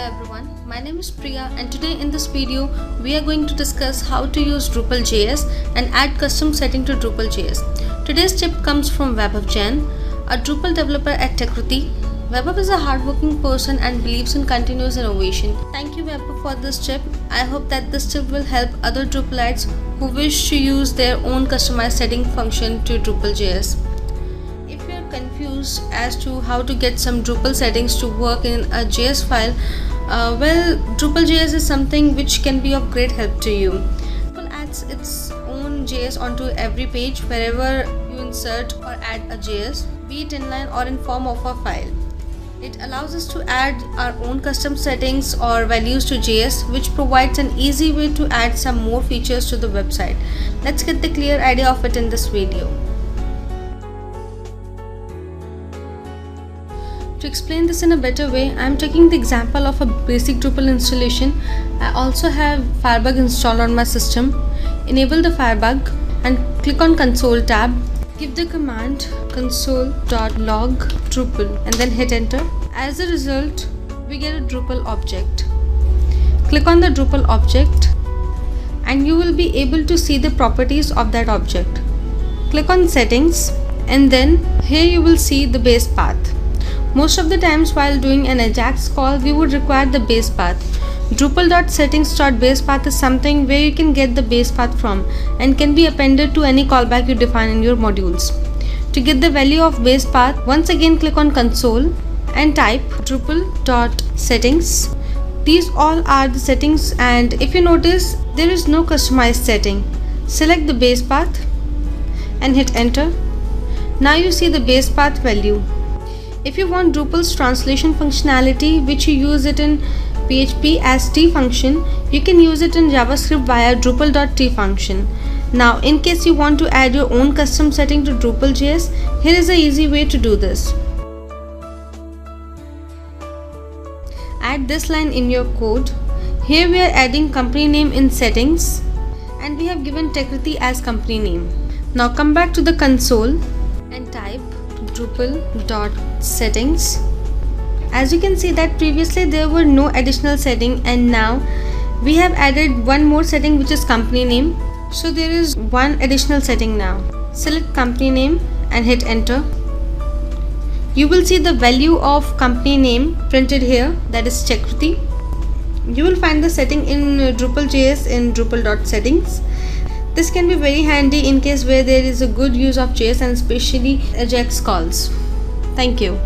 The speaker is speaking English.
Hello everyone, my name is Priya and today in this video we are going to discuss how to use Drupal.js and add custom setting to Drupal.js. Today's tip comes from Vaibhav Jain, a Drupal developer at Techkriti. Vaibhav is a hardworking person and believes in continuous innovation. Thank you Vaibhav for this tip. I hope that this tip will help other Drupalites who wish to use their own customized setting function to Drupal.js. Confused as to how to get some Drupal settings to work in a JS file, Drupal.js is something which can be of great help to you. Drupal adds its own JS onto every page wherever you insert or add a JS, be it inline or in form of a file. It allows us to add our own custom settings or values to JS, which provides an easy way to add some more features to the website. Let's get the clear idea of it in this video. To explain this in a better way, I am taking the example of a basic Drupal installation. I also have Firebug installed on my system. Enable the Firebug and click on Console tab. Give the command console.log Drupal and then hit enter. As a result, we get a Drupal object. Click on the Drupal object and you will be able to see the properties of that object. Click on settings and then here you will see the base path. Most of the times while doing an Ajax call, we would require the base path. Drupal.settings.basepath is something where you can get the base path from and can be appended to any callback you define in your modules. To get the value of base path, once again click on console and type Drupal.settings. These all are the settings, and if you notice there is no customized setting. Select the base path and hit enter. Now you see the base path value. If you want Drupal's translation functionality, which you use it in PHP as T function, you can use it in JavaScript via Drupal.T function. Now, in case you want to add your own custom setting to Drupal.js, here is an easy way to do this. Add this line in your code. Here we are adding company name in settings and we have given Techkriti as company name. Now come back to the console and type Drupal.settings. As you can see that previously there were no additional setting and now we have added one more setting, which is company name. So there is one additional setting now. Select company name and hit enter. You will see the value of company name printed here, that is Techkriti. You will find the setting in Drupal.js in Drupal.settings. This can be very handy in case where there is a good use of JS and especially Ajax calls. Thank you.